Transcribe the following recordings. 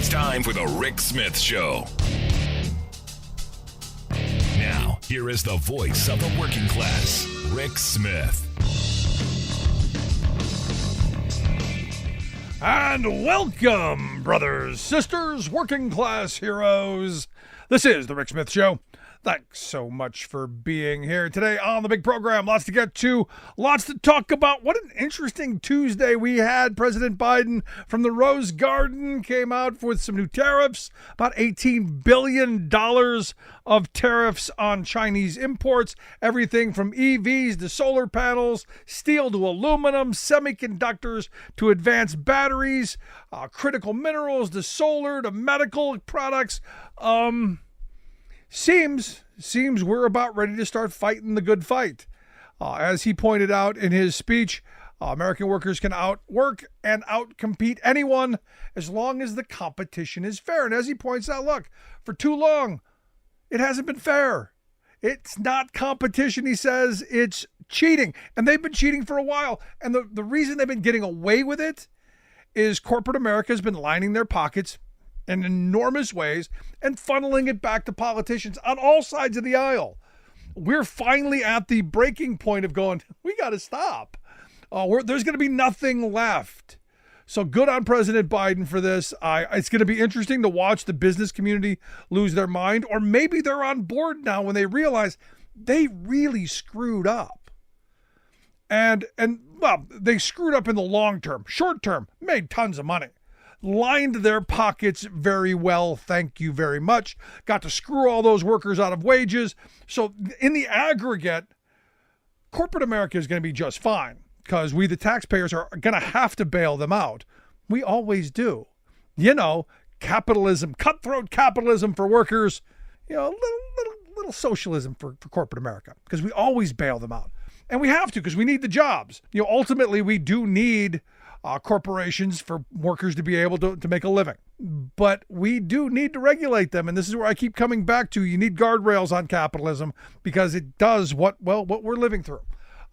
It's time for the Rick Smith Show. Now, here is the voice of the working class, Rick Smith. And welcome, brothers, sisters, working class heroes. This is the Rick Smith Show. Thanks so much for being here today on the big program. Lots to get to, lots to talk about. What an interesting Tuesday we had. President Biden from the Rose Garden came out with some new tariffs, about $18 billion of tariffs on Chinese imports, everything from EVs to solar panels, steel to aluminum, semiconductors to advanced batteries, critical minerals to solar to medical products. Seems we're about ready to start fighting the good fight. As he pointed out in his speech, American workers can outwork and outcompete anyone as long as the competition is fair. And as he points out, look, for too long, it hasn't been fair. It's not competition, he says, it's cheating. And they've been cheating for a while. And the reason they've been getting away with it is corporate America has been lining their pockets in enormous ways and funneling it back to politicians on all sides of the aisle. We're finally at the breaking point of going, we got to stop. There's going to be nothing left. So good on President Biden for this. It's going to be interesting to watch the business community lose their mind, or maybe they're on board now when they realize they really screwed up. And well, they screwed up in the long term. Short term, made tons of money. Lined their pockets very well, thank you very much. Got to screw all those workers out of wages. So in the aggregate, corporate America is going to be just fine because we, the taxpayers, are going to have to bail them out. We always do. You know, capitalism, cutthroat capitalism for workers, you know, little socialism for corporate America because we always bail them out. And we have to because we need the jobs. You know, ultimately, we do need corporations for workers to be able to make a living. But we do need to regulate them. And this is where I keep coming back to. You need guardrails on capitalism because it does what we're living through.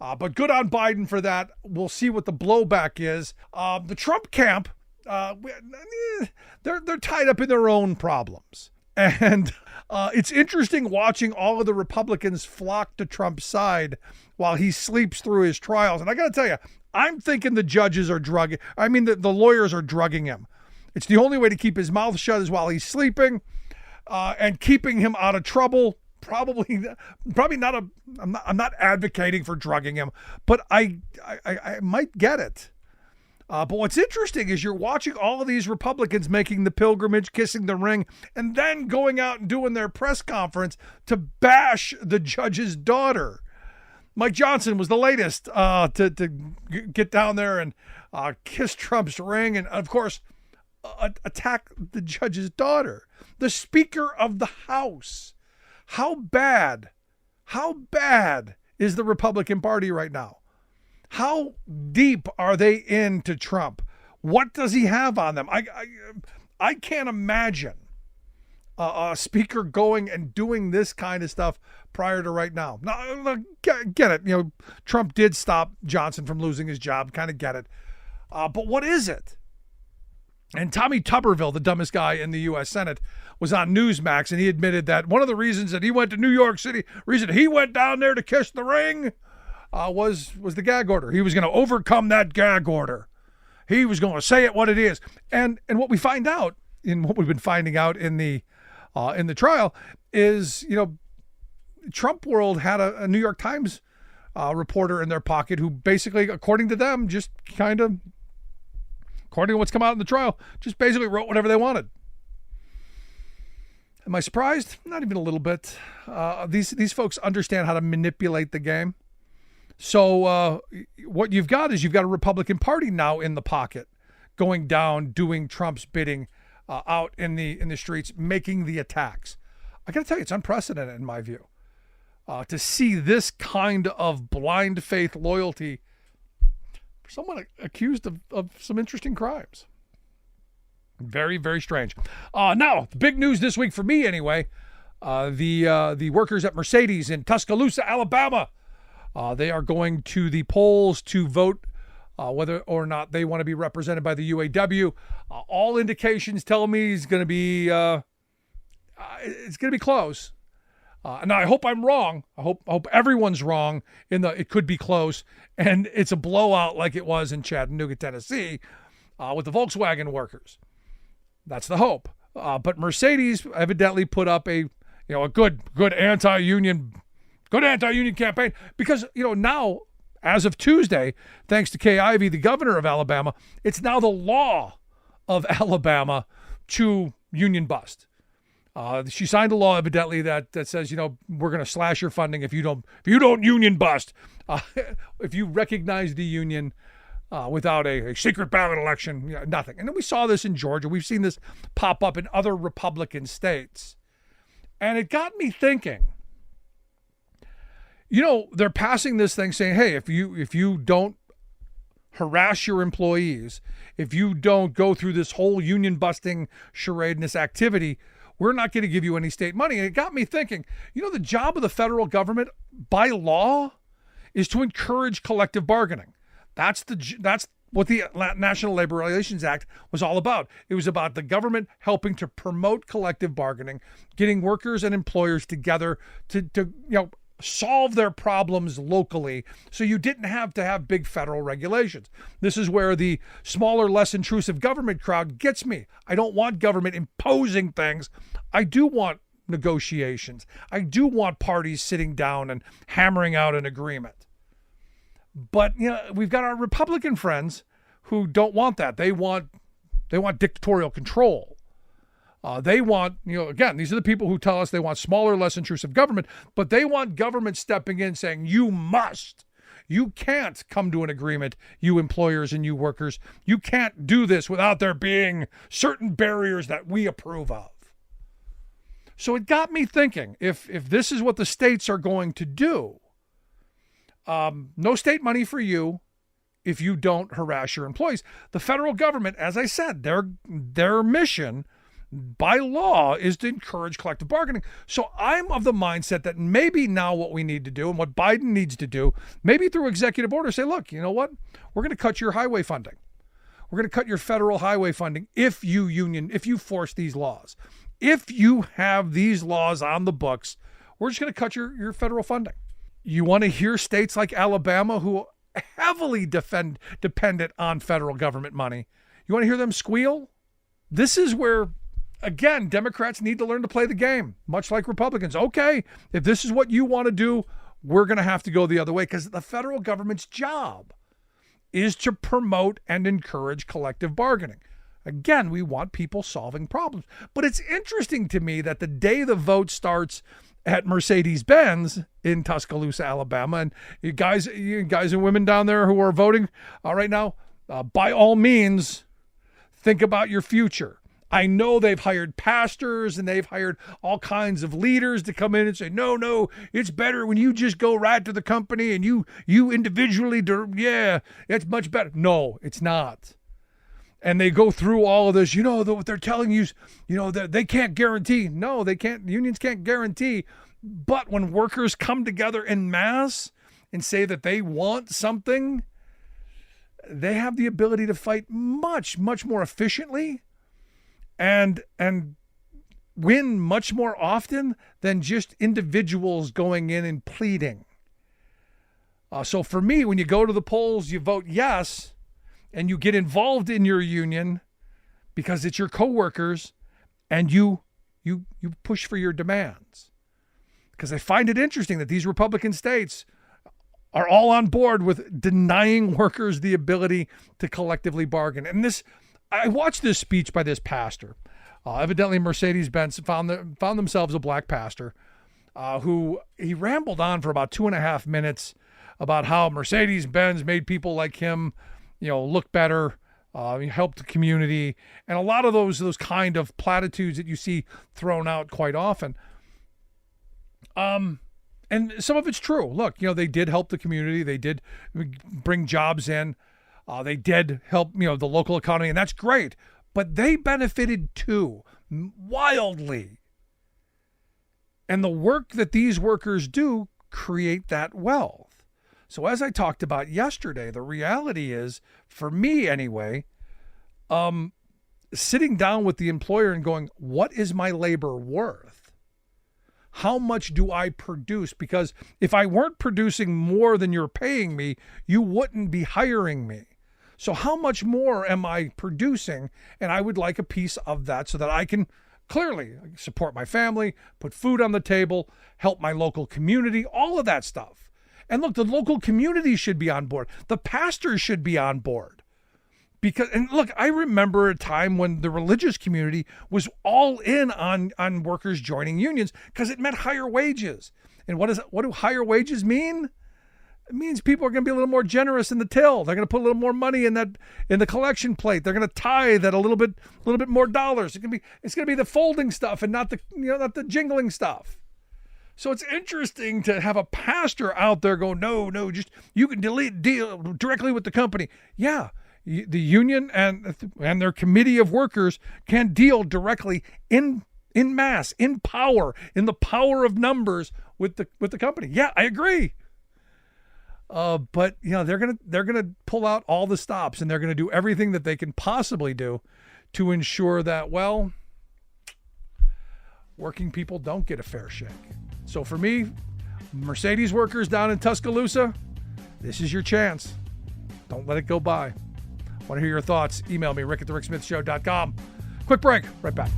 But good on Biden for that. We'll see what the blowback is. The Trump camp, they're tied up in their own problems. And it's interesting watching all of the Republicans flock to Trump's side while he sleeps through his trials. And I got to tell you, I'm thinking the judges are the lawyers are drugging him. It's the only way to keep his mouth shut is while he's sleeping and keeping him out of trouble. Probably not I'm not advocating for drugging him, but I might get it. But what's interesting is you're watching all of these Republicans making the pilgrimage, kissing the ring, and then going out and doing their press conference to bash the judge's daughter. Mike Johnson was the latest to get down there and kiss Trump's ring and, of course, attack the judge's daughter, the Speaker of the House. How bad is the Republican Party right now? How deep are they into Trump? What does he have on them? I can't imagine a speaker going and doing this kind of stuff prior to right now. Now, get it. You know, Trump did stop Johnson from losing his job. Kind of get it. But what is it? And Tommy Tuberville, the dumbest guy in the U.S. Senate, was on Newsmax, and he admitted that one of the reasons that he went to New York City, reason he went down there to kiss the ring, was the gag order. He was going to overcome that gag order. He was going to say it what it is. And what we find out, in what we've been finding out in the trial, is, you know, Trump world had a New York Times reporter in their pocket who basically, according to them, just kind of, according to what's come out in the trial, just basically wrote whatever they wanted. Am I surprised? Not even a little bit. These folks understand how to manipulate the game. So what you've got is you've got a Republican Party now in the pocket, going down, doing Trump's bidding out in the streets, making the attacks. I got to tell you, it's unprecedented in my view to see this kind of blind faith loyalty for someone accused of some interesting crimes. Very, very strange. Now, the big news this week for me anyway, the workers at Mercedes in Tuscaloosa, Alabama, they are going to the polls to vote whether or not they want to be represented by the UAW. All indications tell me it's going to be close. Now I hope I'm wrong. I hope everyone's wrong it could be close and it's a blowout like it was in Chattanooga, Tennessee, with the Volkswagen workers. That's the hope. But Mercedes evidently put up a good anti-union campaign because now, as of Tuesday, thanks to Kay Ivey, the governor of Alabama, it's now the law of Alabama to union bust. She signed a law evidently that says, we're going to slash your funding if you don't union bust. If you recognize the union without a secret ballot election, nothing. And then we saw this in Georgia. We've seen this pop up in other Republican states. And it got me thinking, they're passing this thing saying, hey, if you don't harass your employees, if you don't go through this whole union busting charade and this activity, we're not going to give you any state money. And it got me thinking, the job of the federal government by law is to encourage collective bargaining. That's what the National Labor Relations Act was all about. It was about the government helping to promote collective bargaining, getting workers and employers together to solve their problems locally so you didn't have to have big federal regulations. This is where the smaller, less intrusive government crowd gets me. I don't want government imposing things. I do want negotiations. I do want parties sitting down and hammering out an agreement. But we've got our Republican friends who don't want that. They want dictatorial control. They want, again, these are the people who tell us they want smaller, less intrusive government, but they want government stepping in saying, you can't come to an agreement, you employers and you workers. You can't do this without there being certain barriers that we approve of. So it got me thinking, if this is what the states are going to do, no state money for you if you don't harass your employees. The federal government, as I said, their mission by law is to encourage collective bargaining. So I'm of the mindset that maybe now what we need to do and what Biden needs to do, maybe through executive order, say, look, you know what? We're going to cut your highway funding. We're going to cut your federal highway funding if you force these laws. If you have these laws on the books, we're just going to cut your federal funding. You want to hear states like Alabama, who heavily dependent on federal government money, you want to hear them squeal? This is where, again, Democrats need to learn to play the game, much like Republicans. Okay, if this is what you want to do, we're going to have to go the other way because the federal government's job is to promote and encourage collective bargaining. Again, we want people solving problems. But it's interesting to me that the day the vote starts at Mercedes-Benz in Tuscaloosa, Alabama, and you guys and women down there who are voting right now, by all means, think about your future. I know they've hired pastors and they've hired all kinds of leaders to come in and say, no, it's better when you just go right to the company and you individually, it's much better. No, it's not. And they go through all of this, what they're telling you, that they can't guarantee. No, they can't. Unions can't guarantee. But when workers come together en masse and say that they want something, they have the ability to fight much, much more efficiently and win much more often than just individuals going in and pleading. So for me, when you go to the polls, you vote yes, and you get involved in your union because it's your coworkers, and you push for your demands. Because I find it interesting that these Republican states are all on board with denying workers the ability to collectively bargain. And I watched this speech by this pastor. Evidently, Mercedes-Benz found themselves a black pastor who he rambled on for about 2.5 minutes about how Mercedes-Benz made people like him look better, help the community, and a lot of those kind of platitudes that you see thrown out quite often. And some of it's true. Look, they did help the community. They did bring jobs in. They did help, the local economy, and that's great. But they benefited too, wildly. And the work that these workers do create that wealth. So as I talked about yesterday, the reality is, for me anyway, sitting down with the employer and going, what is my labor worth? How much do I produce? Because if I weren't producing more than you're paying me, you wouldn't be hiring me. So how much more am I producing? And I would like a piece of that so that I can clearly support my family, put food on the table, help my local community, all of that stuff. And look, the local community should be on board. The pastors should be on board. And look, I remember a time when the religious community was all in on workers joining unions because it meant higher wages. And what do higher wages mean? It means people are going to be a little more generous in the till. They're going to put a little more money in the collection plate. They're going to tithe at a little bit more dollars. It's going to be the folding stuff and not the jingling stuff. So it's interesting to have a pastor out there go, no, just you can deal directly with the company. Yeah, the union and their committee of workers can deal directly in mass, in power, in the power of numbers with the company. Yeah, I agree. But they're gonna pull out all the stops, and they're gonna do everything that they can possibly do to ensure that, well, working people don't get a fair shake. So for me, Mercedes workers down in Tuscaloosa, this is your chance. Don't let it go by. Want to hear your thoughts? Email me, rick@thericksmithshow.com. Quick break. Right back.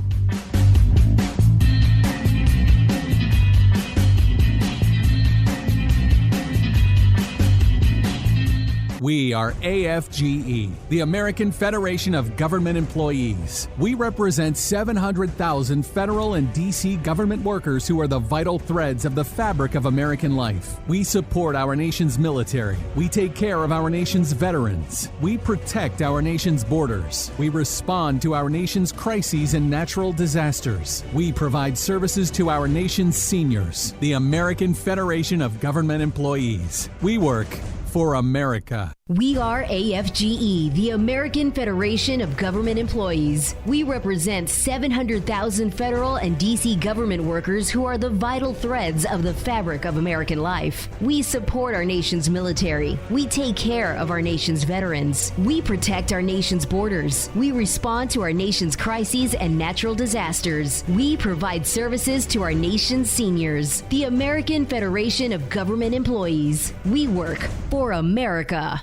We are AFGE, the American Federation of Government Employees. We represent 700,000 federal and D.C. government workers who are the vital threads of the fabric of American life. We support our nation's military. We take care of our nation's veterans. We protect our nation's borders. We respond to our nation's crises and natural disasters. We provide services to our nation's seniors. The American Federation of Government Employees. We work for America. We are AFGE, the American Federation of Government Employees. We represent 700,000 federal and D.C. government workers who are the vital threads of the fabric of American life. We support our nation's military. We take care of our nation's veterans. We protect our nation's borders. We respond to our nation's crises and natural disasters. We provide services to our nation's seniors. The American Federation of Government Employees. We work for America.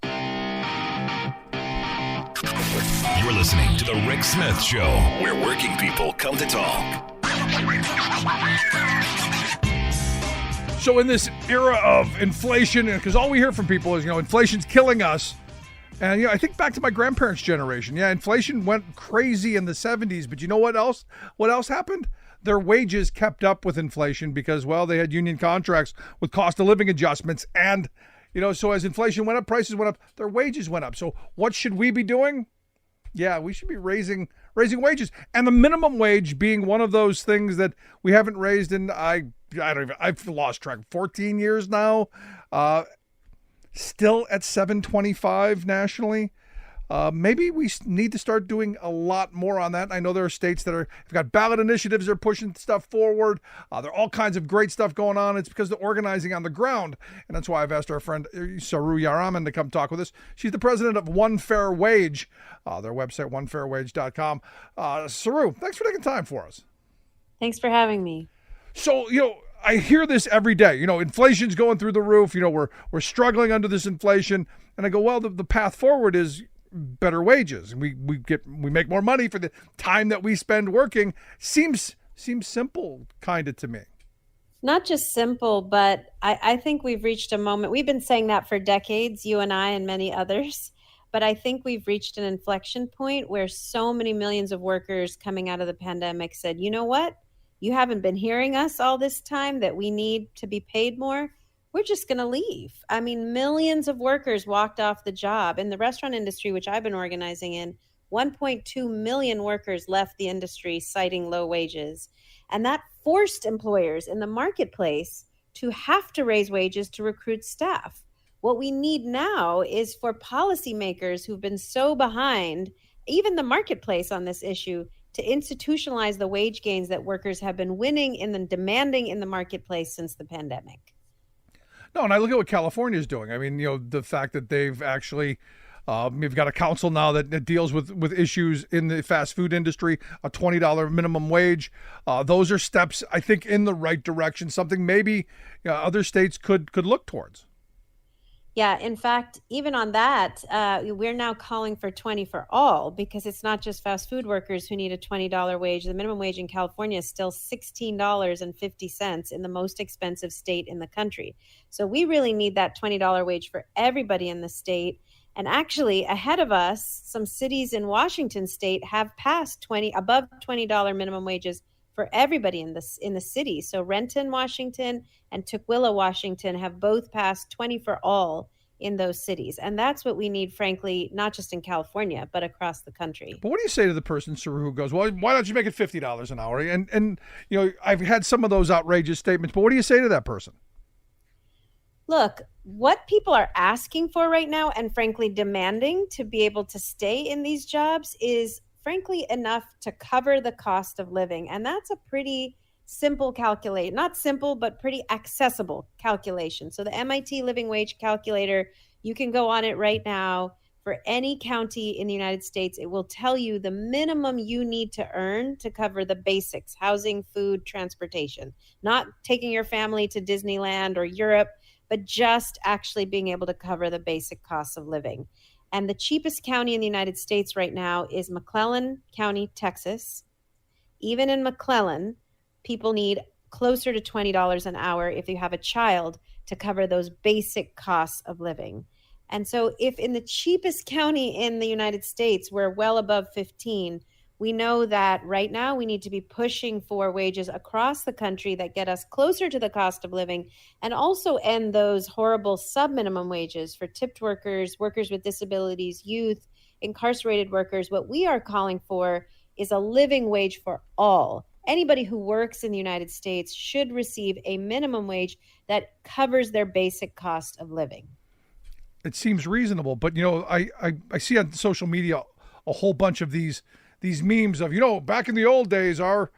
You're listening to The Rick Smith Show, where working people come to talk. So in this era of inflation, because all we hear from people is, inflation's killing us. And, I think back to my grandparents' generation. Yeah, inflation went crazy in the 70s, but you know what else? What else happened? Their wages kept up with inflation because, well, they had union contracts with cost of living adjustments. And, so as inflation went up, prices went up, their wages went up. So what should we be doing? Yeah, we should be raising wages, and the minimum wage being one of those things that we haven't raised in I've lost track. 14 years now, still at $7.25 nationally. Maybe we need to start doing a lot more on that. I know there are states that have got ballot initiatives that are pushing stuff forward. There are all kinds of great stuff going on. It's because they're organizing on the ground. And that's why I've asked our friend Saru Jayaraman to come talk with us. She's the president of One Fair Wage, their website, onefairwage.com. Saru, thanks for taking time for us. Thanks for having me. So, I hear this every day. Inflation's going through the roof. We're struggling under this inflation. And I go, well, the path forward is better wages, and we make more money for the time that we spend working. Seems simple kind of to me. Not just simple, but I think we've reached a moment. We've been saying that for decades, you and I and many others, but I think we've reached an inflection point where so many millions of workers coming out of the pandemic said, you know what? You haven't been hearing us all this time that we need to be paid more. We're just going to leave. I mean, millions of workers walked off the job. In the restaurant industry, which I've been organizing in, 1.2 million workers left the industry citing low wages. And that forced employers in the marketplace to have to raise wages to recruit staff. What we need now is for policymakers who've been so behind, even the marketplace on this issue, to institutionalize the wage gains that workers have been winning and demanding in the marketplace since the pandemic. No, and I look at what California is doing. I mean, the fact that they've actually, we've got a council now that deals with issues in the fast food industry, a $20 minimum wage. Those are steps, I think, in the right direction, something maybe other states could look towards. Yeah, in fact, even on that, we're now calling for 20 for all, because it's not just fast food workers who need a $20 wage. The minimum wage in California is still $16.50 in the most expensive state in the country. So we really need that $20 wage for everybody in the state. And actually, ahead of us, some cities in Washington state have passed above $20 minimum wages for everybody in the city. So Renton, Washington, and Tukwila, Washington have both passed 20 for all in those cities. And that's what we need, frankly, not just in California, but across the country. But what do you say to the person, Saru, who goes, well, why don't you make it $50 an hour? And I've had some of those outrageous statements, but what do you say to that person? Look, what people are asking for right now, and frankly demanding to be able to stay in these jobs, is frankly enough to cover the cost of living. And that's a pretty simple calculate, not simple, but pretty accessible calculation. So the MIT living wage calculator, you can go on it right now for any county in the United States. It will tell you the minimum you need to earn to cover the basics: housing, food, transportation, not taking your family to Disneyland or Europe, but just actually being able to cover the basic costs of living. And the cheapest county in the United States right now is McClellan County, Texas. Even in McClellan, people need closer to $20 an hour if you have a child to cover those basic costs of living. And so if in the cheapest county in the United States, we're well above 15, we know that right now we need to be pushing for wages across the country that get us closer to the cost of living, and also end those horrible sub-minimum wages for tipped workers, workers with disabilities, youth, incarcerated workers. What we are calling for is a living wage for all. Anybody who works in the United States should receive a minimum wage that covers their basic cost of living. It seems reasonable, but I see on social media a whole bunch of these memes of, back in the old days, our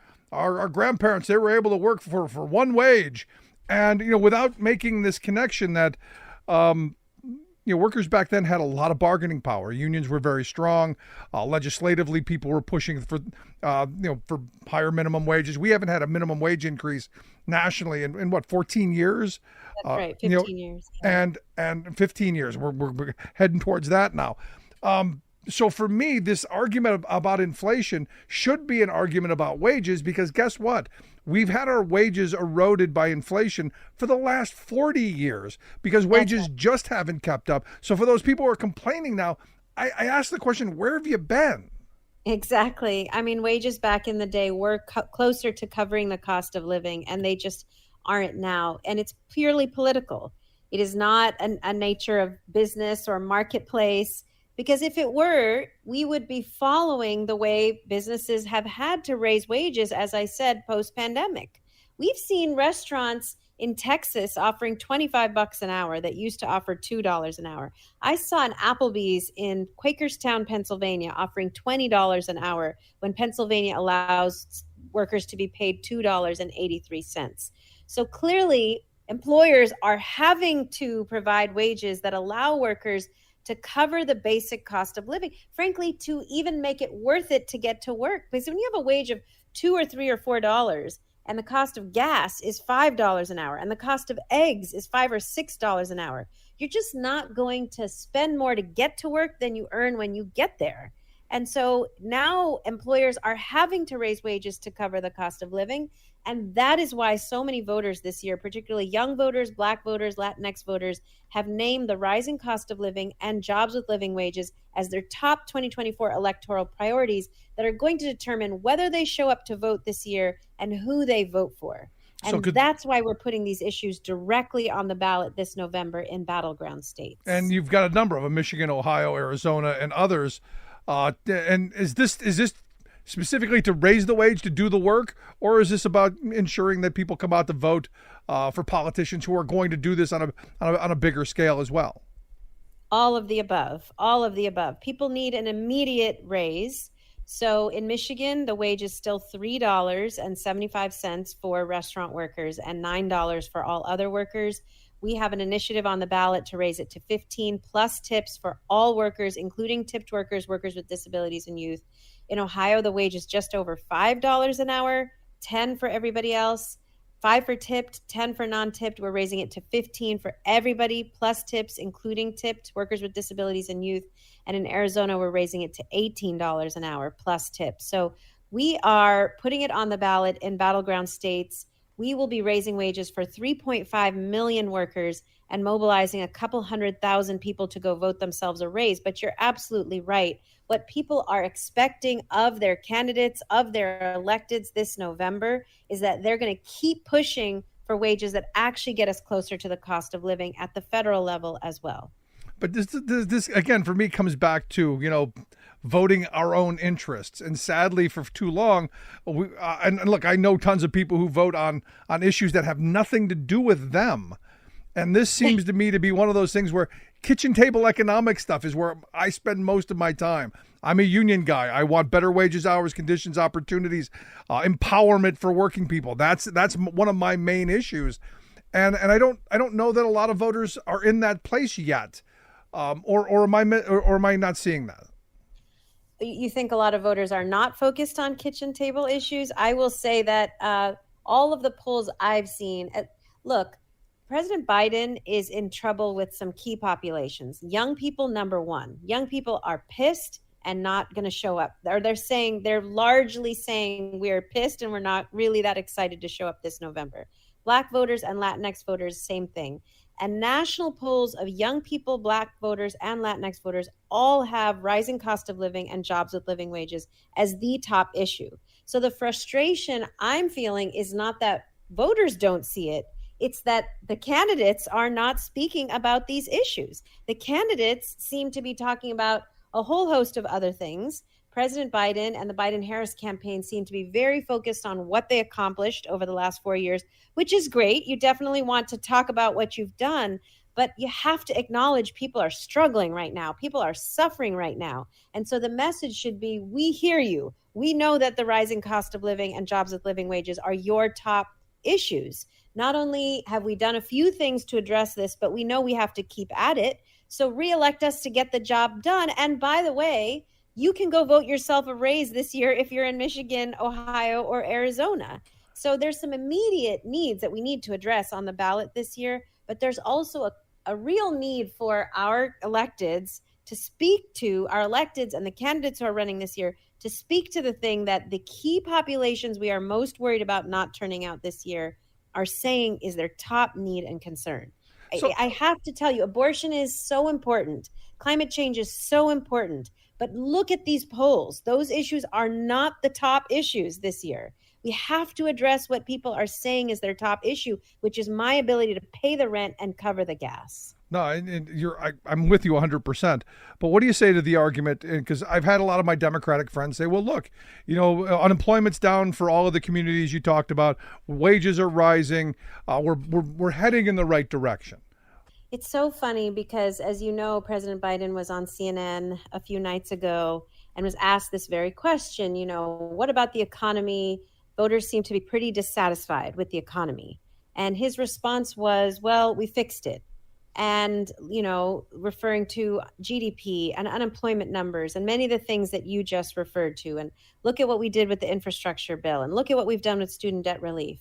grandparents, they were able to work for one wage. And, without making this connection that, workers back then had a lot of bargaining power. Unions were very strong. Legislatively, people were pushing for higher minimum wages. We haven't had a minimum wage increase nationally in 14 years? That's right, 15 years. Yeah. And 15 years. We're heading towards that now. So for me, this argument about inflation should be an argument about wages, because guess what? We've had our wages eroded by inflation for the last 40 years because wages just haven't kept up. So for those people who are complaining now, I ask the question, where have you been? Exactly. I mean, wages back in the day were closer to covering the cost of living, and they just aren't now. And it's purely political. It is not a nature of business or marketplace. Because if it were, we would be following the way businesses have had to raise wages, as I said, post-pandemic. We've seen restaurants in Texas offering $25 an hour that used to offer $2 an hour. I saw an Applebee's in Quakerstown, Pennsylvania, offering $20 an hour when Pennsylvania allows workers to be paid $2.83. So clearly, employers are having to provide wages that allow workers to cover the basic cost of living, frankly, to even make it worth it to get to work. Because when you have a wage of $2 or $3 or $4 and the cost of gas is $5 an hour and the cost of eggs is $5 or $6 an hour, you're just not going to spend more to get to work than you earn when you get there. And so now employers are having to raise wages to cover the cost of living. And that is why so many voters this year, particularly young voters, Black voters, Latinx voters, have named the rising cost of living and jobs with living wages as their top 2024 electoral priorities that are going to determine whether they show up to vote this year and who they vote for. And that's why we're putting these issues directly on the ballot this November in battleground states. And you've got a number of them: Michigan, Ohio, Arizona, and others. And is this specifically to raise the wage, to do the work, or is this about ensuring that people come out to vote for politicians who are going to do this on a bigger scale as well? All of the above. All of the above. People need an immediate raise. So in Michigan, the wage is still $3.75 for restaurant workers and $9 for all other workers. We have an initiative on the ballot to raise it to 15 plus tips for all workers, including tipped workers, workers with disabilities, and youth. In Ohio, the wage is just over $5 an hour, 10 for everybody else. 5 for tipped, 10 for non-tipped. We're raising it to 15 for everybody, plus tips, including tipped workers with disabilities and youth. And in Arizona, we're raising it to $18 an hour, plus tips. So we are putting it on the ballot in battleground states. We will be raising wages for 3.5 million workers and mobilizing a couple 100,000 people to go vote themselves a raise. But you're absolutely right. What people are expecting of their candidates, of their electeds this November, is that they're going to keep pushing for wages that actually get us closer to the cost of living at the federal level as well. But this again, for me, comes back to, voting our own interests. And sadly, for too long, and look, I know tons of people who vote on issues that have nothing to do with them. And this seems to me to be one of those things where kitchen table economic stuff is where I spend most of my time. I'm a union guy. I want better wages, hours, conditions, opportunities, empowerment for working people. That's one of my main issues. And I don't know that a lot of voters are in that place yet. Or am I not seeing that? You think a lot of voters are not focused on kitchen table issues? I will say that all of the polls I've seen, look, President Biden is in trouble with some key populations. Young people, number one. Young people are pissed and not going to show up. Or they're largely saying we're pissed and we're not really that excited to show up this November. Black voters and Latinx voters, same thing. And national polls of young people, Black voters and Latinx voters all have rising cost of living and jobs with living wages as the top issue. So the frustration I'm feeling is not that voters don't see it. It's that the candidates are not speaking about these issues. The candidates seem to be talking about a whole host of other things. President Biden and the Biden-Harris campaign seem to be very focused on what they accomplished over the last 4 years, which is great. You definitely want to talk about what you've done, but you have to acknowledge people are struggling right now. People are suffering right now. And so the message should be, we hear you. We know that the rising cost of living and jobs with living wages are your top issues. Not only have we done a few things to address this, but we know we have to keep at it. So reelect us to get the job done. And by the way, you can go vote yourself a raise this year if you're in Michigan, Ohio, or Arizona. So there's some immediate needs that we need to address on the ballot this year, but there's also a real need for our electeds to speak to our electeds and the candidates who are running this year to speak to the thing that the key populations we are most worried about not turning out this year are saying is their top need and concern. So, I have to tell you, abortion is so important. Climate change is so important. But look at these polls. Those issues are not the top issues this year. We have to address what people are saying is their top issue, which is my ability to pay the rent and cover the gas. No, I'm with you 100%. But what do you say to the argument? Because I've had a lot of my Democratic friends say, well, look, unemployment's down for all of the communities you talked about. Wages are rising. We're heading in the right direction. It's so funny because, as you know, President Biden was on CNN a few nights ago and was asked this very question, what about the economy? Voters seem to be pretty dissatisfied with the economy. And his response was, well, we fixed it. And, referring to GDP and unemployment numbers and many of the things that you just referred to. And look at what we did with the infrastructure bill and look at what we've done with student debt relief,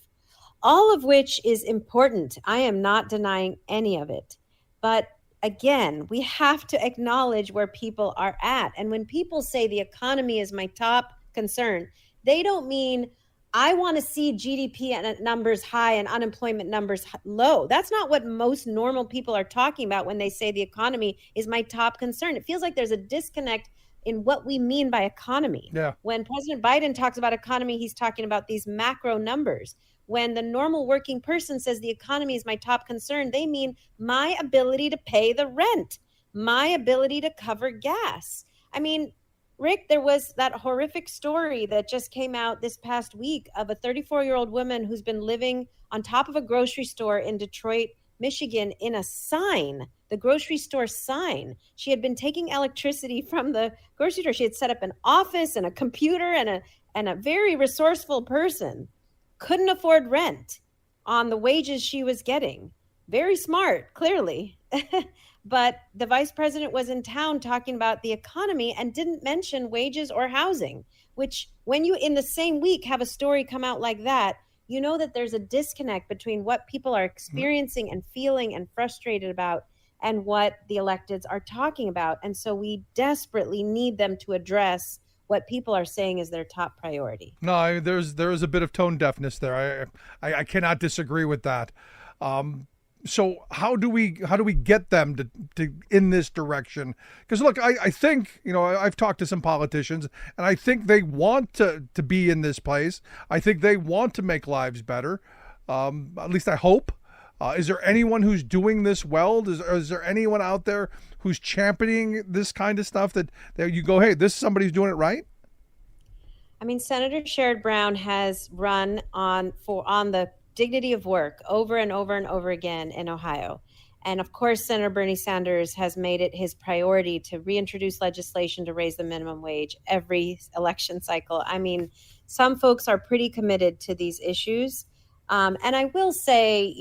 all of which is important. I am not denying any of it. But again, we have to acknowledge where people are at. And when people say the economy is my top concern, they don't mean I want to see GDP numbers high and unemployment numbers low. That's not what most normal people are talking about when they say the economy is my top concern. It feels like there's a disconnect in what we mean by economy. Yeah. When President Biden talks about economy, he's talking about these macro numbers. When the normal working person says the economy is my top concern, they mean my ability to pay the rent, my ability to cover gas. I mean, Rick, there was that horrific story that just came out this past week of a 34-year-old woman who's been living on top of a grocery store in Detroit, Michigan, in a sign, the grocery store sign. She had been taking electricity from the grocery store. She had set up an office and a computer and a very resourceful person. Couldn't afford rent on the wages she was getting. Very smart, clearly. But the vice president was in town talking about the economy and didn't mention wages or housing, which when you in the same week have a story come out like that, you know that there's a disconnect between what people are experiencing and feeling and frustrated about and what the electeds are talking about. And so we desperately need them to address what people are saying is their top priority. No, there is a bit of tone deafness there. I cannot disagree with that. So how do we get them to in this direction? Because look, I think, I've talked to some politicians, and I think they want to be in this place. I think they want to make lives better. At least I hope. Is there anyone who's doing this well? Is there anyone out there who's championing this kind of stuff that you go, hey, this somebody's doing it right? I mean, Senator Sherrod Brown has run on the dignity of work over and over and over again in Ohio. And of course, Senator Bernie Sanders has made it his priority to reintroduce legislation to raise the minimum wage every election cycle. I mean, some folks are pretty committed to these issues. And I will say,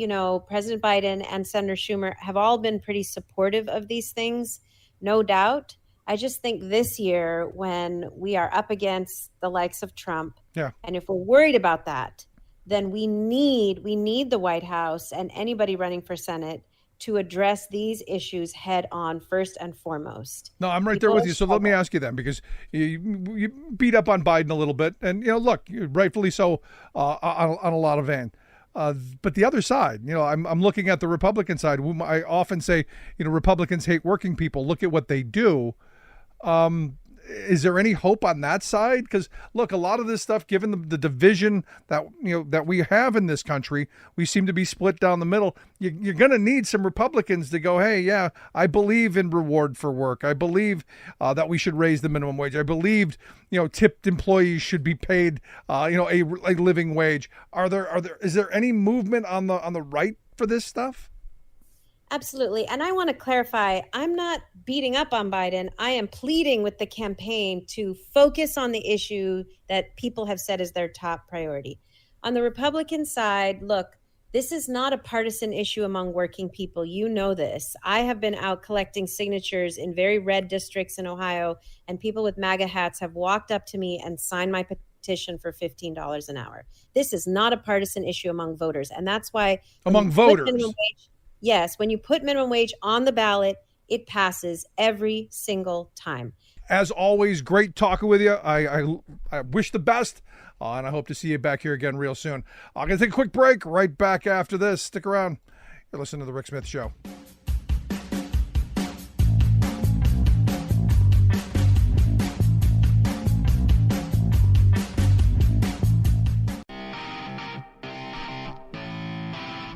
President Biden and Senator Schumer have all been pretty supportive of these things, no doubt. I just think this year, when we are up against the likes of Trump, and if we're worried about that, then we need the White House and anybody running for Senate to address these issues head on first and foremost. No, I'm right there with you. So let me ask you then, because you beat up on Biden a little bit, and look, rightfully so on a lot of van. But the other side, I'm looking at the Republican side, whom I often say, Republicans hate working people. Look at what they do. Is there any hope on that side? Because look, a lot of this stuff, given the division that that we have in this country, we seem to be split down the middle. You're going to need some Republicans to go, hey, yeah, I believe in reward for work. I believe that we should raise the minimum wage. I believe tipped employees should be paid a living wage. Is there any movement on the right for this stuff? Absolutely. And I want to clarify, I'm not beating up on Biden. I am pleading with the campaign to focus on the issue that people have said is their top priority. On the Republican side, look, this is not a partisan issue among working people. You know this. I have been out collecting signatures in very red districts in Ohio, and people with MAGA hats have walked up to me and signed my petition for $15 an hour. This is not a partisan issue among voters. And that's why among voters. Yes, when you put minimum wage on the ballot, it passes every single time. As always, great talking with you. I wish the best, and I hope to see you back here again real soon. I'm going to take a quick break. Right back after this. Stick around. You're listening to The Rick Smith Show.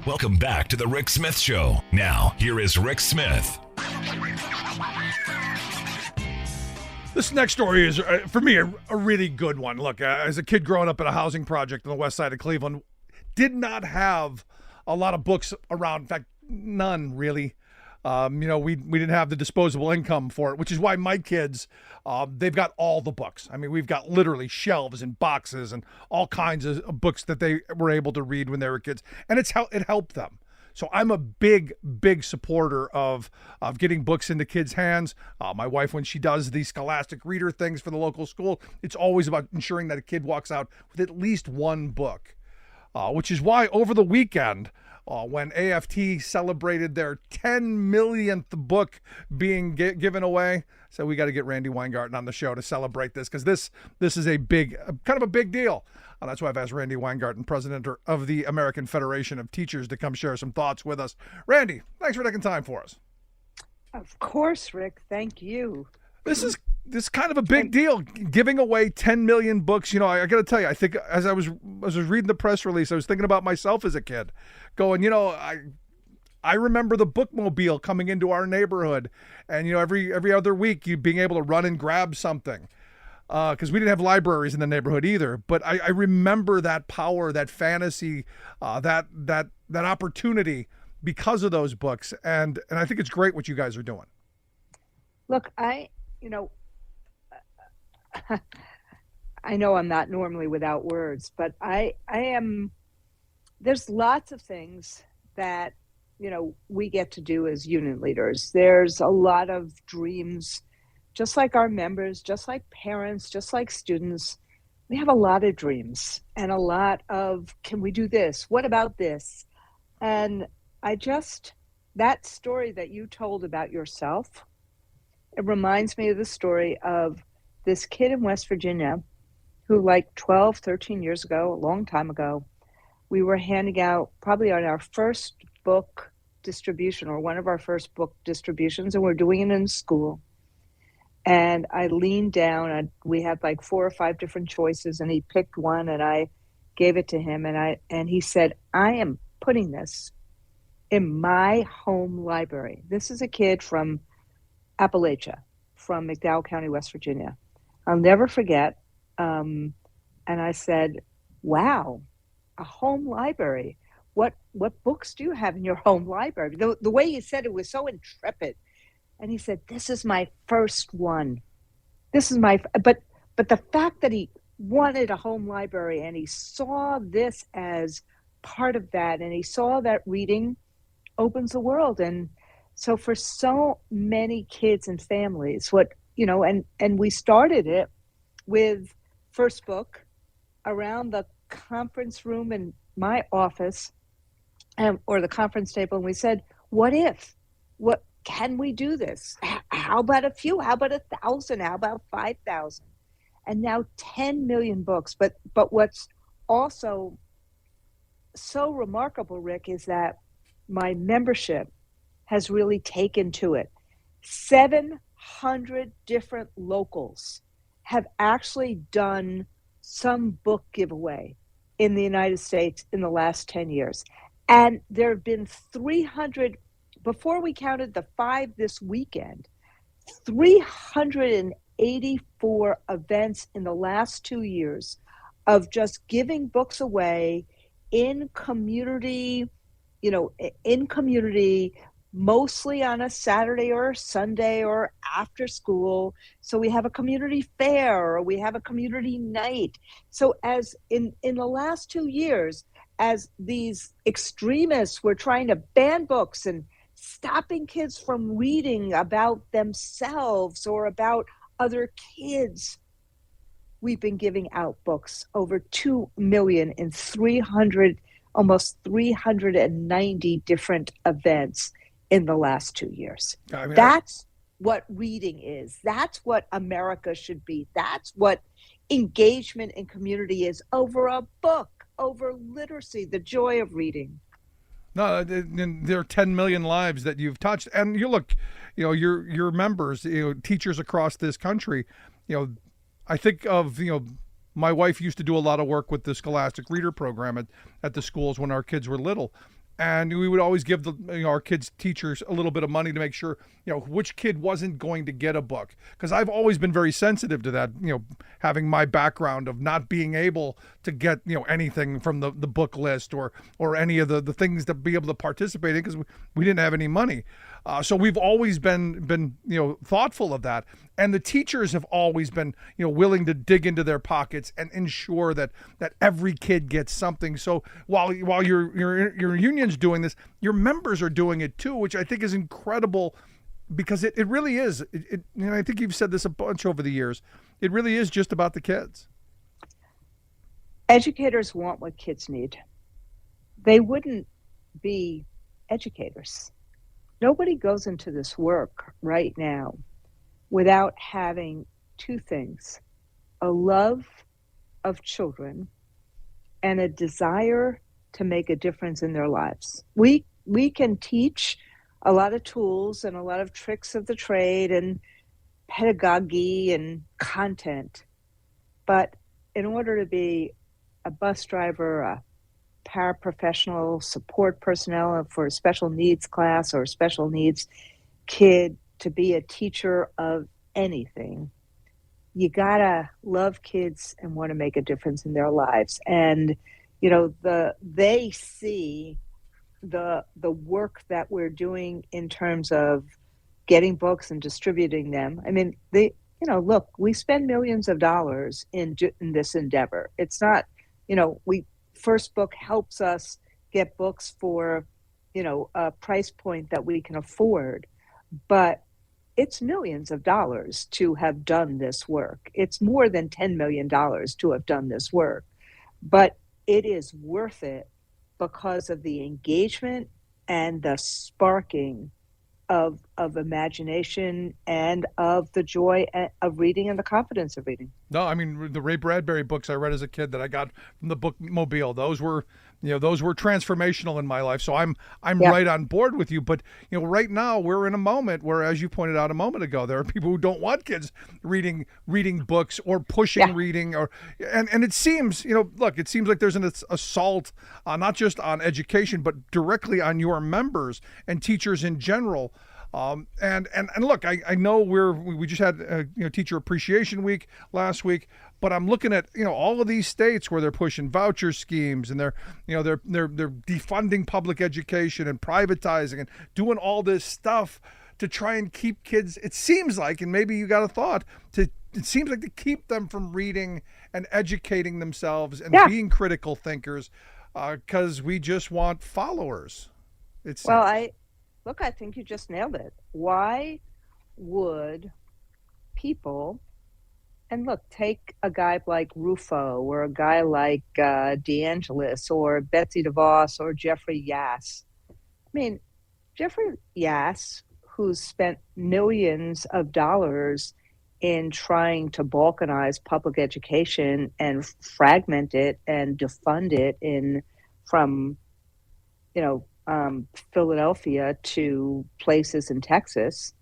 Welcome back to the Rick Smith Show. Now, here is Rick Smith. This next story is, for me, a really good one. Look, as a kid growing up in a housing project on the west side of Cleveland, did not have a lot of books around. In fact, none, really. We didn't have the disposable income for it, which is why my kids, they've got all the books. I mean, we've got literally shelves and boxes and all kinds of books that they were able to read when they were kids, and it helped them. So I'm a big supporter of getting books into kids' hands. My wife, when she does these Scholastic Reader things for the local school, it's always about ensuring that a kid walks out with at least one book, which is why over the weekend, when AFT celebrated their 10 millionth book being given away. So we got to get Randi Weingarten on the show to celebrate this, because this is kind of a big deal. And that's why I've asked Randi Weingarten, president of the American Federation of Teachers, to come share some thoughts with us. Randi, thanks for taking time for us. Of course, Rick. Thank you. This is kind of a big deal, giving away 10 million books. I got to tell you, I think as I was reading the press release, I was thinking about myself as a kid, going, I remember the bookmobile coming into our neighborhood, and every other week you being able to run and grab something, because we didn't have libraries in the neighborhood either. But I remember that power, that fantasy, that opportunity because of those books, and I think it's great what you guys are doing. Look, I know I'm not normally without words, but I am. There's lots of things that we get to do as union leaders. There's a lot of dreams, just like our members, just like parents, just like students. We have a lot of dreams and a lot of, can we do this? What about this? And that story that you told about yourself, it reminds me of the story of this kid in West Virginia who, like 12, 13 years ago, a long time ago, we were handing out probably on our first book distribution, or one of our first book distributions, and we're doing it in school. And I leaned down, and we had like 4 or 5 different choices, and he picked one, and I gave it to him, and he said, I am putting this in my home library. This is a kid from Appalachia, from McDowell County, West Virginia. I'll never forget. And I said, wow, a home library. What books do you have in your home library? The way he said it was so intrepid. And he said, this is my first one. This is but the fact that he wanted a home library and he saw this as part of that, and he saw that reading opens the world. And so for so many kids and families, and we started it with first book around the conference room in my office, or the conference table, and we said, what can we do this? How about a few? How about 1,000? How about 5,000? And now 10 million books. But what's also so remarkable, Rick, is that my membership has really taken to it. 700 different locals have actually done some book giveaway in the United States in the last 10 years. And there have been 300, before we counted the 5 this weekend, 384 events in the last 2 years of just giving books away in community, mostly on a Saturday or a Sunday or after school. So we have a community fair, or we have a community night. So as in the last 2 years, as these extremists were trying to ban books and stopping kids from reading about themselves or about other kids, we've been giving out books, over 2 million in almost 390 different events in the last 2 years. That's what reading is. That's what America should be. That's what engagement in community is, over a book, over literacy, the joy of reading. No, there are 10 million lives that you've touched, and your members, teachers across this country. I think of my wife used to do a lot of work with the Scholastic Reader program at the schools when our kids were little. And we would always give our kids' teachers a little bit of money to make sure, which kid wasn't going to get a book. Because I've always been very sensitive to that, having my background of not being able to get, anything from the book list or any of the things to be able to participate in, because we didn't have any money. So we've always been thoughtful of that. And the teachers have always been, willing to dig into their pockets and ensure that every kid gets something. So while your union's doing this, your members are doing it too, which I think is incredible, because it really is. I think you've said this a bunch over the years. It really is just about the kids. Educators want what kids need. They wouldn't be educators. Nobody goes into this work right now without having 2 things: a love of children and a desire to make a difference in their lives. We can teach a lot of tools and a lot of tricks of the trade and pedagogy and content, but in order to be a bus driver, a paraprofessional, support personnel for a special needs class or a special needs kid, to be a teacher of anything, you gotta love kids and want to make a difference in their lives. And they see the work that we're doing in terms of getting books and distributing them. I mean, look, we spend millions of dollars in this endeavor. It's not, First Book helps us get books for, a price point that we can afford, but it's millions of dollars to have done this work. It's more than $10 million to have done this work, but it is worth it because of the engagement and the sparking of imagination and of the joy of reading and the confidence of reading. No, I mean, the Ray Bradbury books I read as a kid that I got from the bookmobile, those were transformational in my life. So I'm right on board with you. But, right now we're in a moment where, as you pointed out a moment ago, there are people who don't want kids reading books or pushing reading and it seems, it seems like there's an assault not just on education, but directly on your members and teachers in general. And look, I know we just had Teacher Appreciation Week last week, but I'm looking at all of these states where they're pushing voucher schemes and they're defunding public education and privatizing and doing all this stuff to try and keep kids. It seems like, and maybe you got a thought, it seems like to keep them from reading and educating themselves and being critical thinkers, because we just want followers. I think you just nailed it. Why would people, and look, take a guy like Rufo or a guy like DeAngelis or Betsy DeVos or Jeffrey Yass. I mean, Jeffrey Yass, who's spent millions of dollars in trying to balkanize public education and fragment it and defund it from Philadelphia to places in Texas,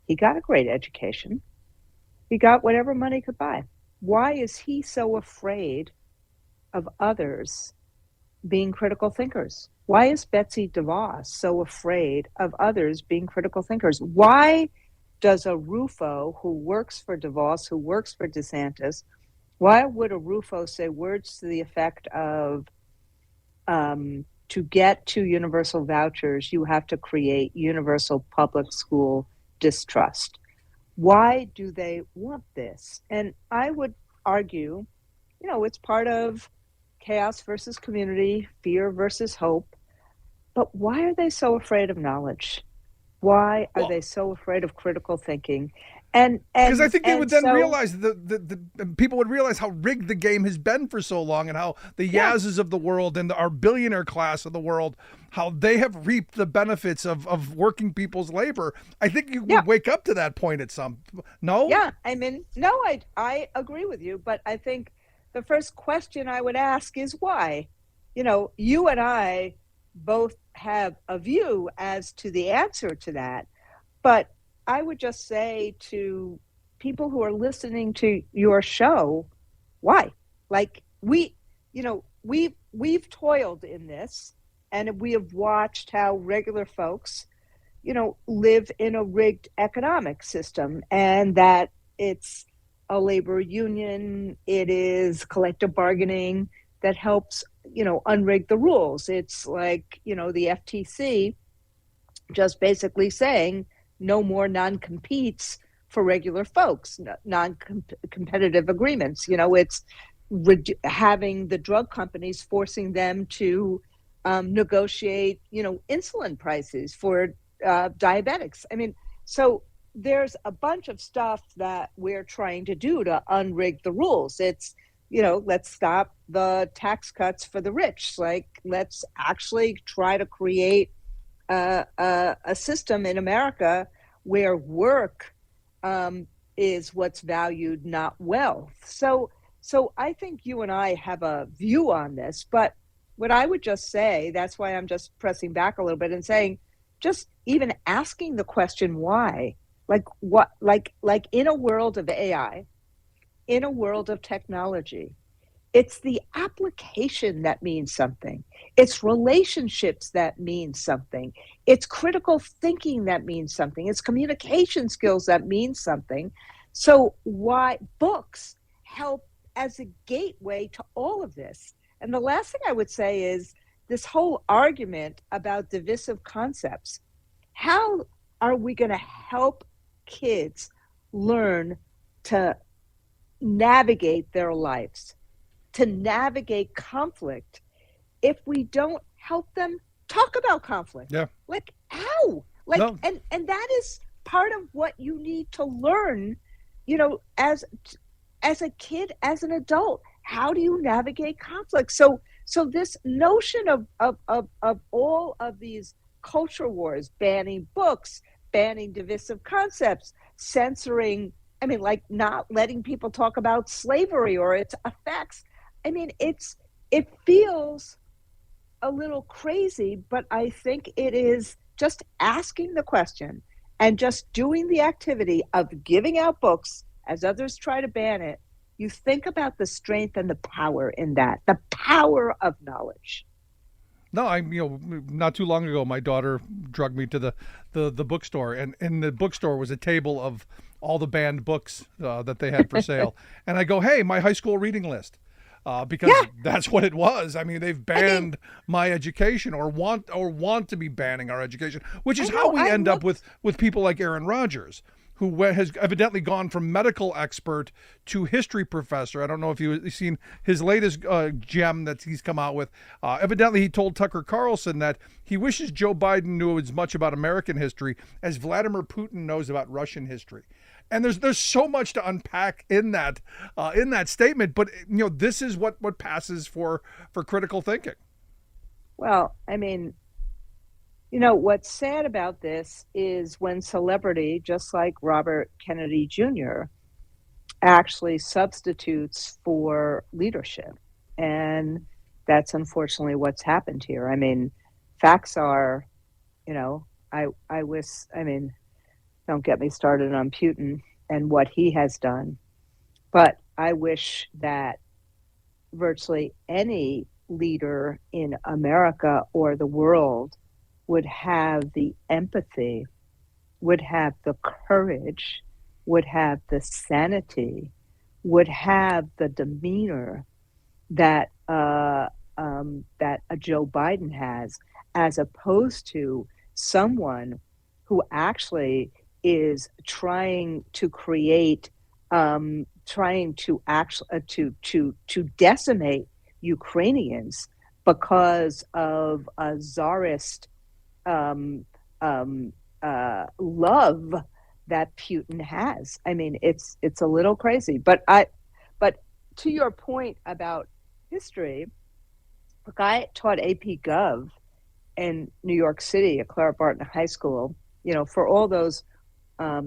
he got a great education. He got whatever money could buy. Why is he so afraid of others being critical thinkers? Why is Betsy DeVos so afraid of others being critical thinkers? Why does a Rufo who works for DeVos, who works for DeSantis, why would a Rufo say words to the effect of, to get to universal vouchers, you have to create universal public school distrust? Why do they want this? And I would argue, it's part of chaos versus community, fear versus hope. But why are they so afraid of knowledge? Why are they so afraid of critical thinking? And because I think they would then realize the people would realize how rigged the game has been for so long, and how the Yaz's of the world and our billionaire class of the world, how they have reaped the benefits of working people's labor. I think you would wake up to that point at some. No? Yeah, I mean, no, I agree with you, but I think the first question I would ask is why? You and I both have a view as to the answer to that, but I would just say to people who are listening to your show, why? Like we've toiled in this, and we have watched how regular folks, live in a rigged economic system, and that it's a labor union, it is collective bargaining that helps, unrig the rules. It's like, the FTC just basically saying, no more non-competes for regular folks, non-competitive agreements. It's having the drug companies forcing them to negotiate, insulin prices for diabetics. I mean, so there's a bunch of stuff that we're trying to do to unrig the rules. It's, let's stop the tax cuts for the rich. Like, let's actually try to create a system in America where work is what's valued, not wealth. So I think you and I have a view on this, but what I would just say, that's why I'm just pressing back a little bit and saying, just even asking the question why, like in a world of AI, in a world of technology, it's the application that means something. It's relationships that mean something. It's critical thinking that means something. It's communication skills that mean something. So why books help as a gateway to all of this? And the last thing I would say is this whole argument about divisive concepts. How are we going to help kids learn to navigate their lives, to navigate conflict, if we don't help them talk about conflict. Yeah. Like, how? Like, No. and that is part of what you need to learn, as a kid, as an adult. How do you navigate conflict? So this notion of all of these culture wars, banning books, banning divisive concepts, censoring, like not letting people talk about slavery or its effects. It feels a little crazy, but I think it is just asking the question and just doing the activity of giving out books as others try to ban it. You think about the strength and the power in that, the power of knowledge. No, not too long ago, my daughter drugged me to the bookstore, and in the bookstore was a table of all the banned books that they had for sale. And I go, hey, my high school reading list. Because that's what it was. They've banned my education or want to be banning our education, which is how we end up with people like Aaron Rodgers, who has evidently gone from medical expert to history professor. I don't know if you've seen his latest gem that he's come out with. Evidently, he told Tucker Carlson that he wishes Joe Biden knew as much about American history as Vladimir Putin knows about Russian history. And there's so much to unpack in that statement, but this is what passes for critical thinking. Well, what's sad about this is when celebrity, just like Robert Kennedy Jr., actually substitutes for leadership, and that's unfortunately what's happened here. Facts are, I wish. Don't get me started on Putin and what he has done. But I wish that virtually any leader in America or the world would have the empathy, would have the courage, would have the sanity, would have the demeanor that a Joe Biden has, as opposed to someone who actually is trying to create, trying to decimate Ukrainians because of a czarist love that Putin has. It's a little crazy. But to your point about history, look, I taught AP Gov in New York City at Clara Barton High School. For all those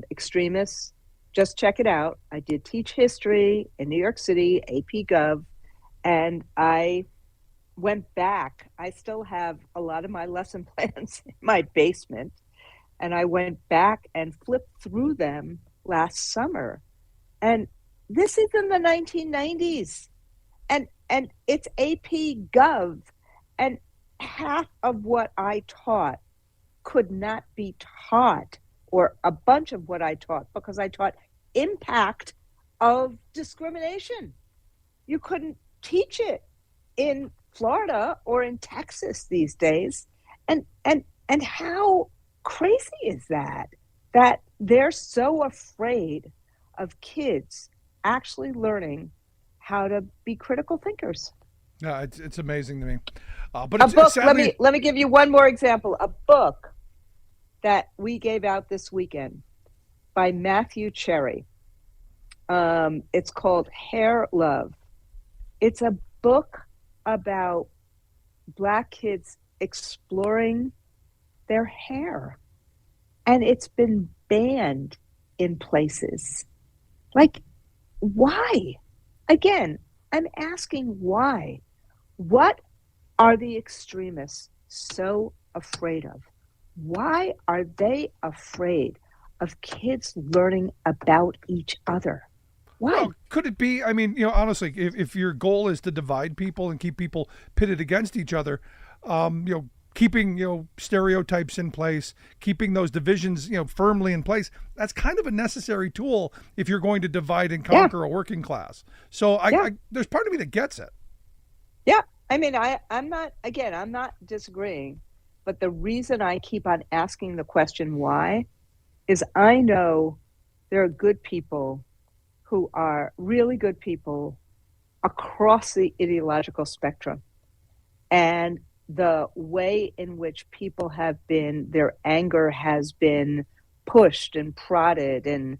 extremists, just check it out. I did teach history in New York City, AP Gov, and I went back. I still have a lot of my lesson plans in my basement, and I went back and flipped through them last summer. And this is in the 1990s, and it's AP Gov, and half of what I taught could not be taught, or a bunch of what I taught, because I taught impact of discrimination. You couldn't teach it in Florida or in Texas these days. And how crazy is that they're so afraid of kids actually learning how to be critical thinkers. Yeah, it's amazing to me. But a book. sadly... Let me give you one more example. A book that we gave out this weekend by Matthew Cherry. It's called Hair Love. It's a book about Black kids exploring their hair, and it's been banned in places. Like, why? Again, I'm asking why. What are the extremists so afraid of? Why are they afraid of kids learning about each other? Why? Well, could it be, honestly, if your goal is to divide people and keep people pitted against each other, keeping, stereotypes in place, keeping those divisions, firmly in place, that's kind of a necessary tool if you're going to divide and conquer a working class. So there's part of me that gets it. Yeah. I'm not disagreeing, but the reason I keep on asking the question why is I know there are good people who are really good people across the ideological spectrum. And the way in which people have been, their anger has been pushed and prodded, and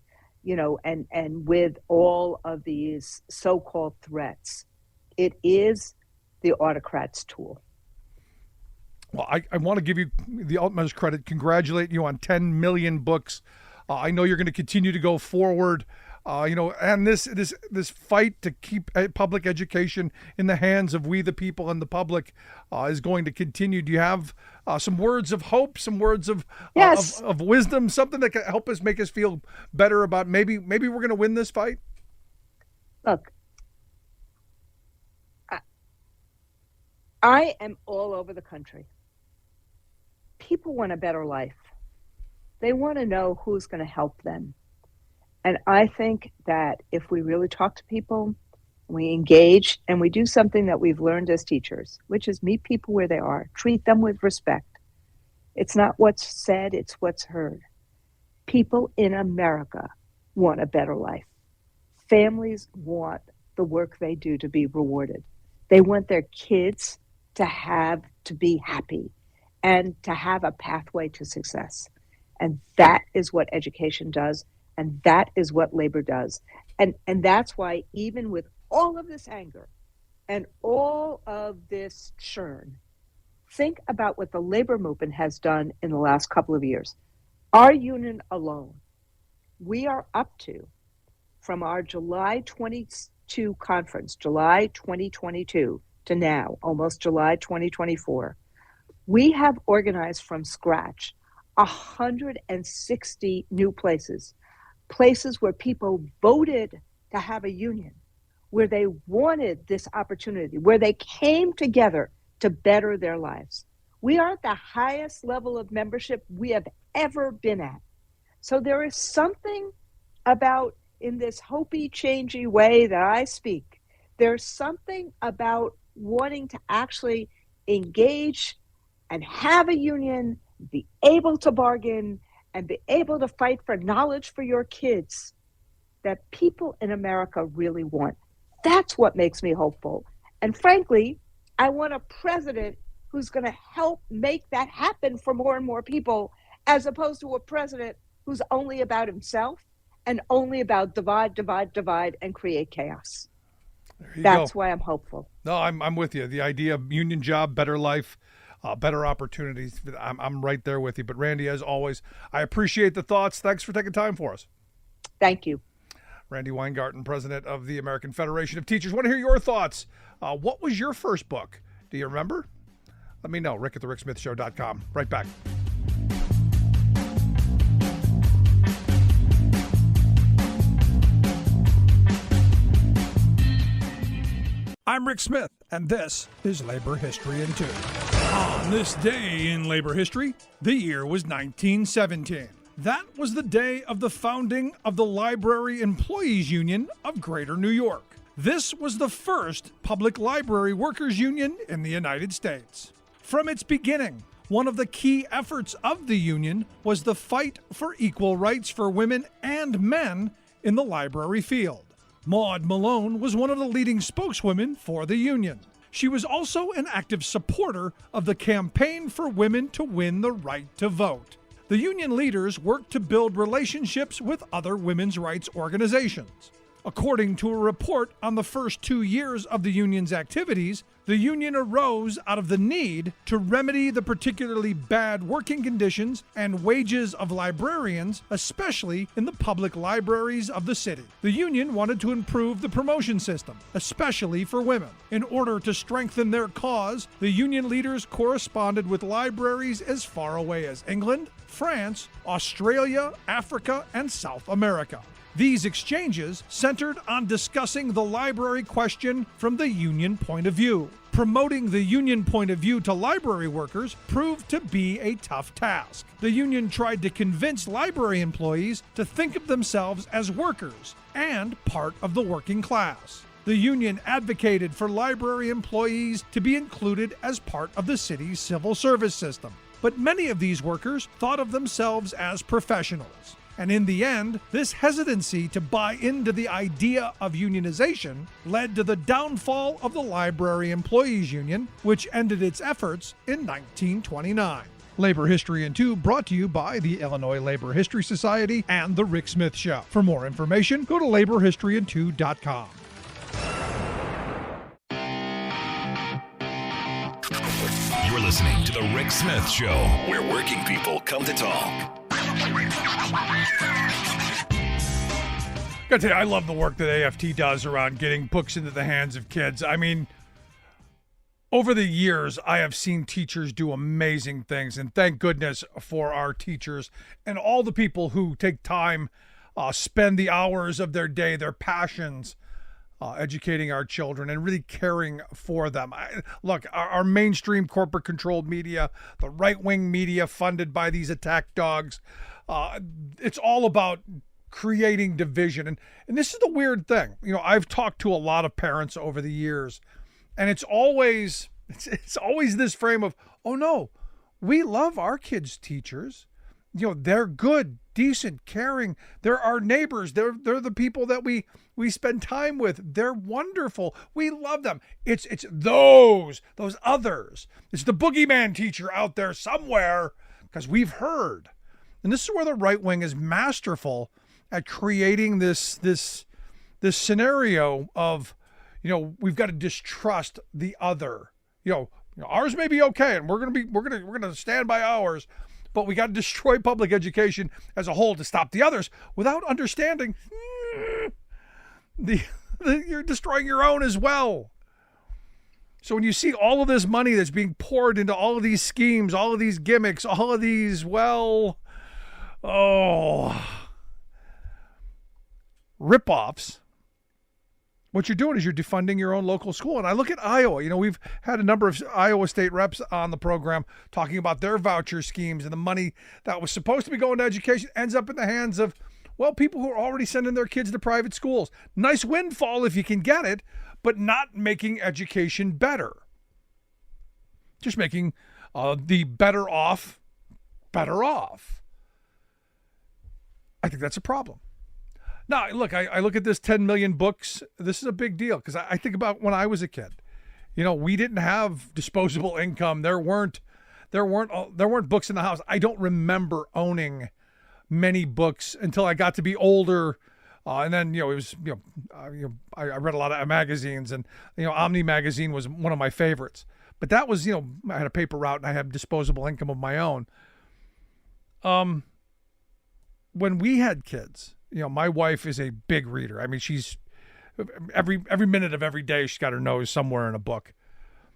and with all of these so-called threats, it is the autocrat's tool. Well, I want to give you the utmost credit, congratulate you on 10 million books. I know you're going to continue to go forward, and this fight to keep public education in the hands of we the people and the public is going to continue. Do you have some words of hope, some words of Yes. of wisdom, something that can help us, make us feel better about maybe we're going to win this fight? Look, I am all over the country. People want a better life. They want to know who's going to help them. And I think that if we really talk to people, we engage, and we do something that we've learned as teachers, which is meet people where they are, treat them with respect. It's not what's said, it's what's heard. People in America want a better life. Families want the work they do to be rewarded. They want their kids to be happy and to have a pathway to success. And that is what education does. And that is what labor does. And that's why, even with all of this anger and all of this churn, think about what the labor movement has done in the last couple of years. Our union alone, we are up to, from our July 22 conference, July 2022, to now, almost July 2024, we have organized from scratch 160 new places where people voted to have a union, where they wanted this opportunity, where they came together to better their lives. We are at the highest level of membership we have ever been at. So there is something about, in this hopey, changey way that I speak, there's something about wanting to actually engage and have a union, be able to bargain, and be able to fight for knowledge for your kids that people in America really want. That's what makes me hopeful. And frankly, I want a president who's going to help make that happen for more and more people, as opposed to a president who's only about himself and only about divide, and create chaos. That's why I'm hopeful. No, I'm with you. The idea of union job, better life, better opportunities. I'm right there with you. But Randi, as always, I appreciate the thoughts. Thanks for taking time for us. Thank you. Randi Weingarten, president of the American Federation of Teachers. Want to hear your thoughts. What was your first book? Do you remember? Let me know. Rick at thericksmithshow.com. Right back. I'm Rick Smith, and this is Labor History in 2. On this day in labor history, the year was 1917. That was the day of the founding of the Library Employees Union of Greater New York. This was the first public library workers union in the United States. From its beginning, one of the key efforts of the union was the fight for equal rights for women and men in the library field. Maud Malone was one of the leading spokeswomen for the union. She was also an active supporter of the campaign for women to win the right to vote. The union leaders worked to build relationships with other women's rights organizations. According to a report on the first 2 years of the union's activities, the union arose out of the need to remedy the particularly bad working conditions and wages of librarians, especially in the public libraries of the city. The union wanted to improve the promotion system, especially for women. In order to strengthen their cause, the union leaders corresponded with libraries as far away as England, France, Australia, Africa, and South America. These exchanges centered on discussing the library question from the union point of view. Promoting the union point of view to library workers proved to be a tough task. The union tried to convince library employees to think of themselves as workers and part of the working class. The union advocated for library employees to be included as part of the city's civil service system. But many of these workers thought of themselves as professionals. And in the end, this hesitancy to buy into the idea of unionization led to the downfall of the Library Employees Union, which ended its efforts in 1929. Labor History in 2 brought to you by the Illinois Labor History Society and The Rick Smith Show. For more information, go to laborhistoryin2.com. You're listening to The Rick Smith Show, where working people come to talk. Gotta tell you, I love the work that AFT does around getting books into the hands of kids. I mean, over the years, I have seen teachers do amazing things, and thank goodness for our teachers and all the people who take time, spend the hours of their day, their passions, educating our children and really caring for them. Look, our mainstream corporate-controlled media, the right-wing media funded by these attack dogs, it's all about creating division. And this is the weird thing. You know, I've talked to a lot of parents over the years, and it's always this frame of, oh no, we love our kids' teachers. You know, they're good, decent, caring. They're our neighbors. They're the people that we spend time with. They're wonderful. We love them. It's those others. It's the boogeyman teacher out there somewhere, because we've heard. And this is where the right wing is masterful at creating this scenario of, you know, we've got to distrust the other. You know, ours may be okay, and we're gonna stand by ours, but we got to destroy public education as a whole to stop the others without understanding you're destroying your own as well. So when you see all of this money that's being poured into all of these schemes, all of these gimmicks, all of these, rip-offs, what you're doing is you're defunding your own local school. And I look at Iowa. You know, we've had a number of Iowa State reps on the program talking about their voucher schemes, and the money that was supposed to be going to education ends up in the hands of, well, people who are already sending their kids to private schools. Nice windfall if you can get it, but not making education better. Just making the better off better off. I think that's a problem. Now, look, I look at this 10 million books. This is a big deal, because I think about when I was a kid. You know, we didn't have disposable income. There weren't books in the house. I don't remember owning many books until I got to be older. And then, you know, it was, I read a lot of magazines, and, you know, Omni magazine was one of my favorites. But that was, you know, I had a paper route and I had disposable income of my own. When we had kids, you know, my wife is a big reader. I mean, she's every minute of every day, she's got her nose somewhere in a book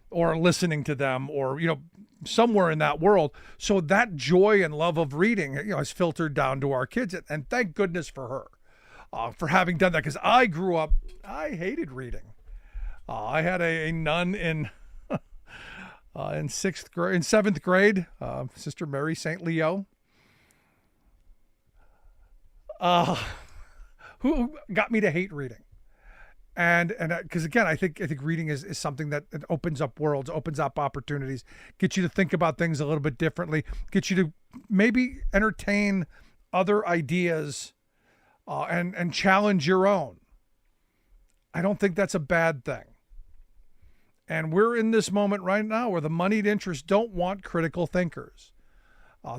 or listening to them, or, you know, somewhere in that world. So that joy and love of reading, you know, has filtered down to our kids. And thank goodness for her, for having done that. Because I grew up, I hated reading. I had a nun in seventh grade, Sister Mary St. Leo, who got me to hate reading. And because, again, I think reading is something that it opens up worlds, opens up opportunities, gets you to think about things a little bit differently, gets you to maybe entertain other ideas, and challenge your own. I don't think that's a bad thing. And we're in this moment right now where the moneyed interests don't want critical thinkers.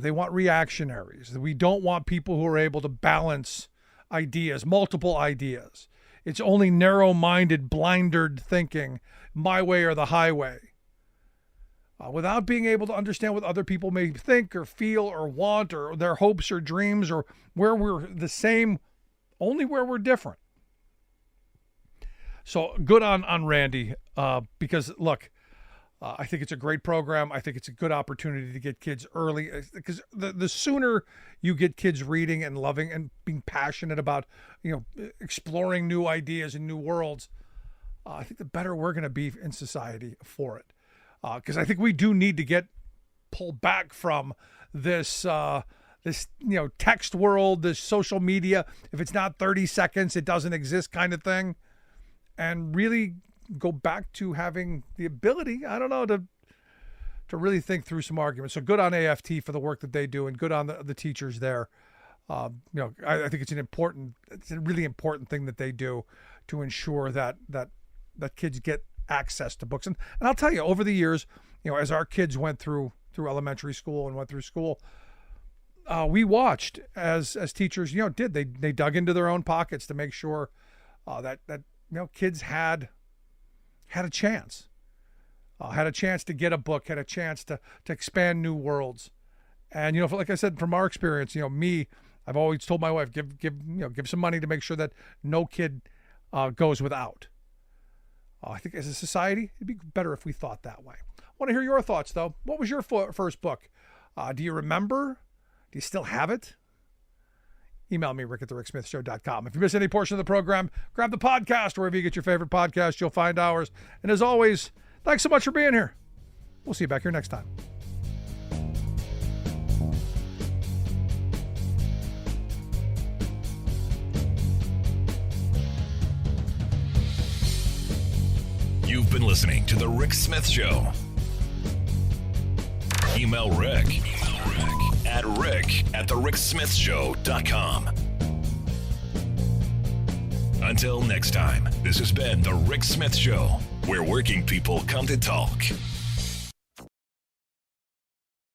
They want reactionaries. We don't want people who are able to balance ideas, multiple ideas. It's only narrow-minded, blindered thinking, my way or the highway, without being able to understand what other people may think or feel or want, or their hopes or dreams, or where we're the same, only where we're different. So good on Randi, because, look, I think it's a great program. I think it's a good opportunity to get kids early, because the sooner you get kids reading and loving and being passionate about, you know, exploring new ideas and new worlds, I think the better we're going to be in society for it. Because I think we do need to pull back from this text world, this social media. If it's not 30 seconds, it doesn't exist kind of thing, and really go back to having the ability, I don't know, to really think through some arguments. So good on AFT for the work that they do, and good on the teachers there. I think it's a really important thing that they do to ensure that kids get access to books. And I'll tell you, over the years, as our kids went through elementary school and went through school, we watched as teachers, they dug into their own pockets to make sure that kids had a chance. Had a chance to get a book, had a chance to expand new worlds. And, like I said, from our experience, I've always told my wife, give some money to make sure that no kid goes without. I think as a society, it'd be better if we thought that way. I want to hear your thoughts, though. What was your first book? Do you remember? Do you still have it? Email me, rick@thericksmithshow.com. If you miss any portion of the program, grab the podcast wherever you get your favorite podcast. You'll find ours. And as always, thanks so much for being here. We'll see you back here next time. You've been listening to The Rick Smith Show. Email Rick at rick@thericksmithshow.com. Until next time, this has been The Rick Smith Show, where working people come to talk.